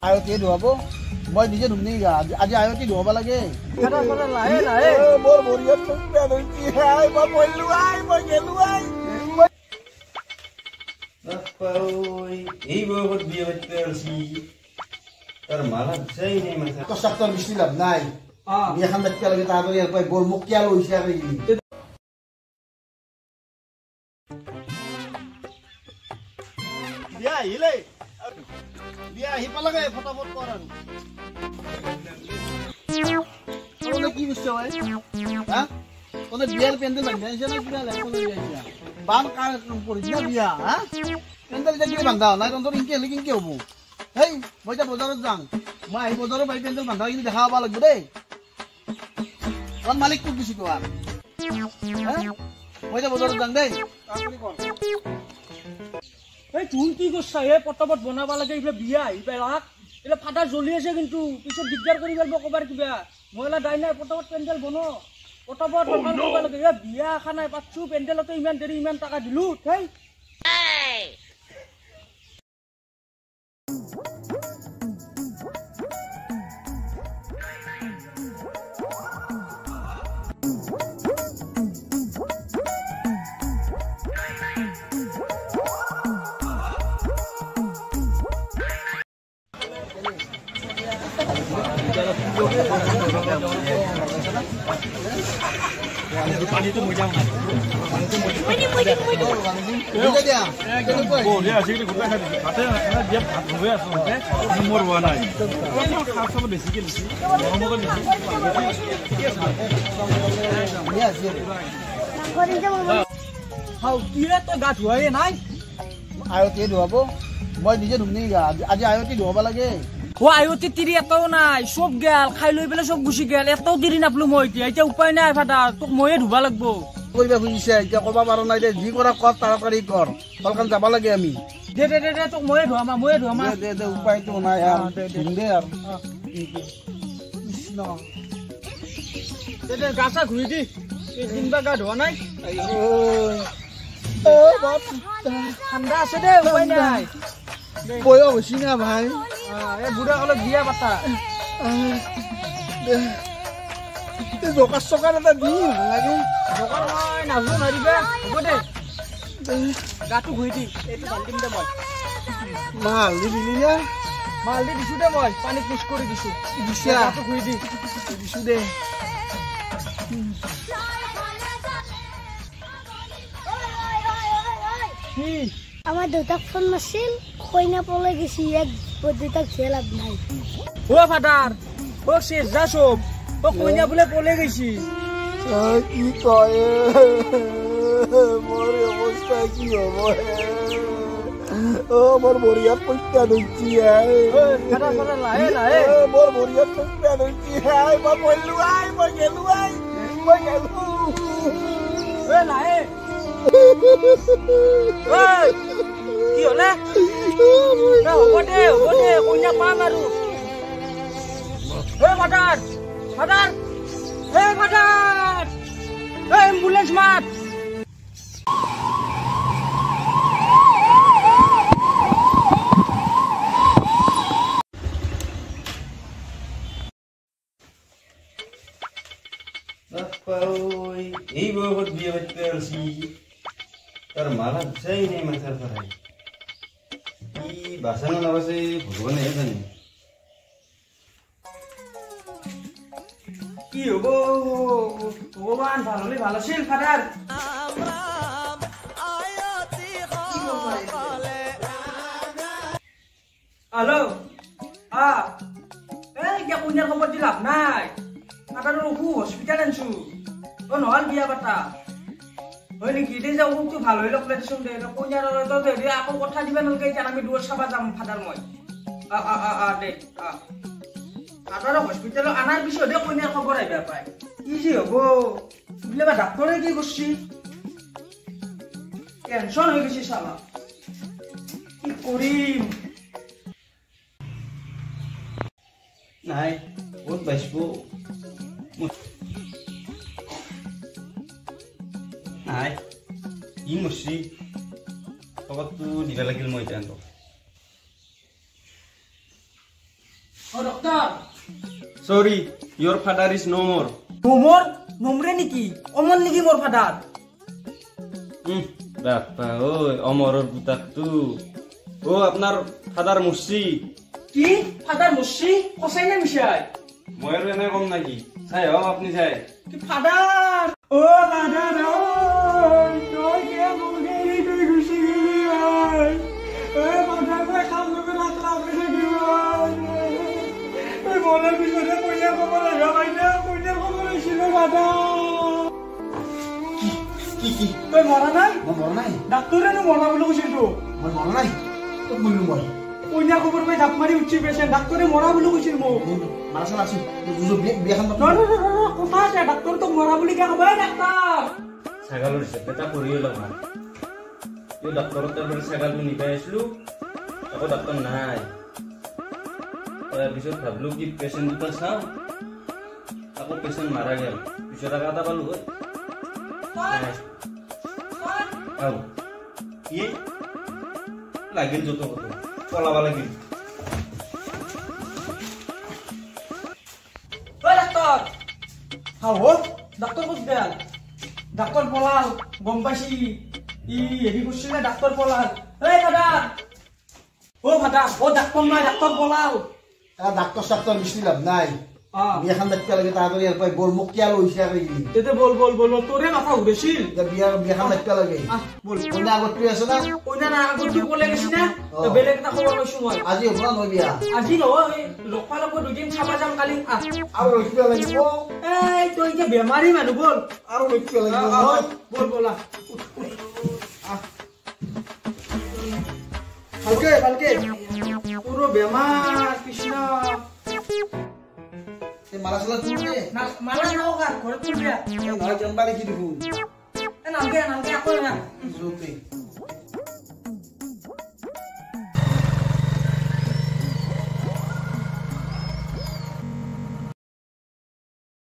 আয়তি ধুৱাব মই নিজে ধুমনি আজি আয়তি ধুৱাব লাগে লাহে মোৰ বৰিয়াত বেয়া হৈছি হাই মই বললো আই মই গেলো আই ওই এই বয়সত বিয়ে করতে আসি তার মালা চাই নাই মাথা তো সপ্তাহ বেশি লাভ নাই বিয়াখান দেখতে লাগে তাড়াতাড়ি আর পাই গোর মুখ কিয়াল হইছে আর বিয়া আহিলে বিয়া আহি পালাগে ফটাফট করান ওনে কি বুঝছো ভাই হ্যাঁ ওনে বিয়ার প্যান্ডেল বাঁধাইছে না কিনা লাগতো বিয়া বাম কার পড়িছে না বিয়া হ্যাঁ প্যান্ডেল যে কি বাঁধা নাই তন্তর ইনকে হবো হেই মই যা বজাৰত যাম মই আহি বজাৰৰ বাই প্যান্ডেল বাঁধা কিন্তু দেখা পাবা লাগব দেই কোন মালিক তোক দিছি কোৱা হ্যাঁ মই যা বজাৰত যাম দেই আপুনি কোন এই তুই কি করছা এ পটাপট বনাবা লাগে ইফালে বিয়া আহি পেলাক এটা ফাটা জ্বলি আছে কিন্তু পিছত দিগদার করি ফেলব কবার কিবা মহিলা দাই নাই পটাপট পেন্ডেল বনো পটাপট বনাব লাগে এ বিয়া আখা নাই পাচ্ছু পেন্ডেলতে ইমান দেরি ইমান টাকা দিলু হেই পানি তো মজা না পানি তো মজা বুঝা দিয়া বলে আছে কি গুটা খাই খাতে না দিয়া ভাত হয়ে আছে নম্বর 1 নাই খাস সব বেশি কি লিছি গরমকে বেশি ইয়েস করে যাব হাউ কিরে তো গা ধুৱাই নাই আয়তি ধুৱাব মই নিজে ধুমনি আজি আয়তি ধুৱাব লাগে ও আয়তি তিরি এটাও নাই সব গেল খাই লই বেলে সব গুছি গেল এটাও তিরি নাপলু মই এতিয়া উপায় নাই ফাদা তোক ময়ে ধুবা লাগবো কইবা খুজিছে এতিয়া কবা পাৰো নাই দে যি কৰা কৰ তাড়াতাড়ি কৰ কলকান যাব লাগে আমি দে তোক ময়ে ধুৱামা দে উপায়টো নাই আৰ দে আৰ কৃষ্ণ দে গাছা ঘুৰি দি এই দিনবা গা ধোৱা নাই ও বাপ ঠান্ডা আছে দে উপায় নাই বয় হইছি না ভাই এ বুড়া হলে বিয়া পাতা জোকার চকার এটা দি লাগে দোকান নাই নাজু নারিবা হ'ব দে গাটো ঘুৰি দি এইটো বাল্টিং দে মই মাল দিলি না মাল দি দিছো দে মই পানী মিক্স কৰি দিছো দিছা গাটো ঘুৰি দি দিছো দে কি আমার দেউতাক ফোন মারছিল কইনা পলে গেছি এক দেউতাক ছেলাব নাই ও ফাদার ও শেষ যা সব ও কইনা বলে পলে গেছি কি কয় মোর অবস্থা কি হবো ও মোর বরিয়াত পইতা দইছি ফাদার ফাদার লাহে মোর বরিয়াত পইতা দইছি মই বললু আই মই গেলু এ লাহে কি হলে হ'ব দে কইনা পাম আৰু ফাদার এম্বুলেন্স মাত ওই এই বয়সত বিয়ে করতে আসি তার মালা চাই নাই মাথার ধরাই কি বাঁচানো না বাঁচে ভগবানে জানে কি হব ভগবান ভালো হলে ভালো ছিল ফাদার হ্যালো এই কোনিয়ার খবর দি লাভ নাই ফাদারের অসুখ হসপিটাল আনছো ও নহল বিয়া পাতা হয় নেকি এতিয়া যে অসুখটো ভাল হৈ লওক দেচোন দে কোনিয়ার আকৌ কথা দিবা নালাগে এতিয়া আমি দূৰত চাবা যাম ফাদার মই দে ফাদারক হসপিটালত আনার পিছতে কইনার খবর আইবা পায় কি যে হব বুঝলে বা ডাক্তারে কি করছি টেনশন হয়ে গেছে শালা কি করিম নাই বহুত বাঁচবো নাই কি মরছি খবরটো দিবা লাগিল মই এতিয়া অ doctor Sorry, your father is no more. মোমৰ নমৰে নেকি অমন নেকি মোৰ ফাদাৰ বাপ্পা ঐ অমৰৰ পুতাকটো আপোনাৰ ফাদাৰ মৰছি কি ফাদাৰ মৰছি সঁচাই নে মিছাই মই আৰু এনে কম নাকি চাই হওক আপুনি চাই কি ফাদাৰ অ ফাদাৰ তই কে মুগে তুই গুছি গলি আই এ ফাদাৰ মই কাম নকৰা ৰাখলা পইচা দিবাই এই মনৰ পিছতে পইচা কব লাগা বাইনা পইচা কব লাগিছিল ফাদাৰ কি তই মৰা নাই মই মৰা নাই ডাক্তৰেনো মৰা বুলি কৈছিল তো মই মৰা নাই তোক মৰিলো মই পইচা খবৰ পাই ধাপ মাৰি উঠি পেচেণ্ট ডাক্তৰে মৰা বুলি কৈছিল মোক মাৰাচোন আছো বিয়াখন কথা আছে ডাক্তৰ তোক মৰা বুলি কে কব ডাক্তৰ ছাগালৰ চেপেটা পৰি গ'ল আমাৰ এই ডাক্তৰৰ তাৰ ছাগালটো নিবাই আছিলো আকৌ ডাক্তৰ নাই তাৰপিছত ভাবিলো কি পেচেণ্ট দুটা চাওঁ আকৌ পেচেণ্ট মাৰা গেল পিছত আকৌ এটা পালো কি লাগিল যত কত পলাব লাগিল ডাক্তৰ হাও ডাক্তৰ ক'ত গেল ডাক্তৰ পলাল গম পাইছি ই হেৰি কৰিছিলে ডাক্তৰ পলাল এই ফাদাৰ অ ফাদাৰ অ ডাক্তৰ নাই ডাক্তৰ পলাল ডাক্তৰ চাক্তৰ বেছি লাভ নাই বিয়াখন দেখতে লাগে তাড়াতাড়ি ইয়াৰ পৰা গ'ল মোক কিয় লৈছে আৰু তেতে বল বল বল তোৰে মাথা ঘূৰিছিল বিয়াখন দেখতে লাগে বল কইনা আগত আছে না কইনা না আগত পলাই গৈছি না বেলেগ এটা খবৰ লৈছো মই আজি হ'ব না নহয় বিয়া আজি নহয় লগ দুদিন চাবা যাম কালি আৰু ৰখিব লাগিব এই তই এতিয়া বেমাৰী মানুহ বল আৰু ৰখিব লাগিব বল বলা ভালকে ভালকে পুরো বেমার কৃষ্ণ মালা চালা তুলবে মালা নাও ঘরে তুলবে নহয় জম্বা দেখি দেখোন নামকে নামকে আকৌ না জোতে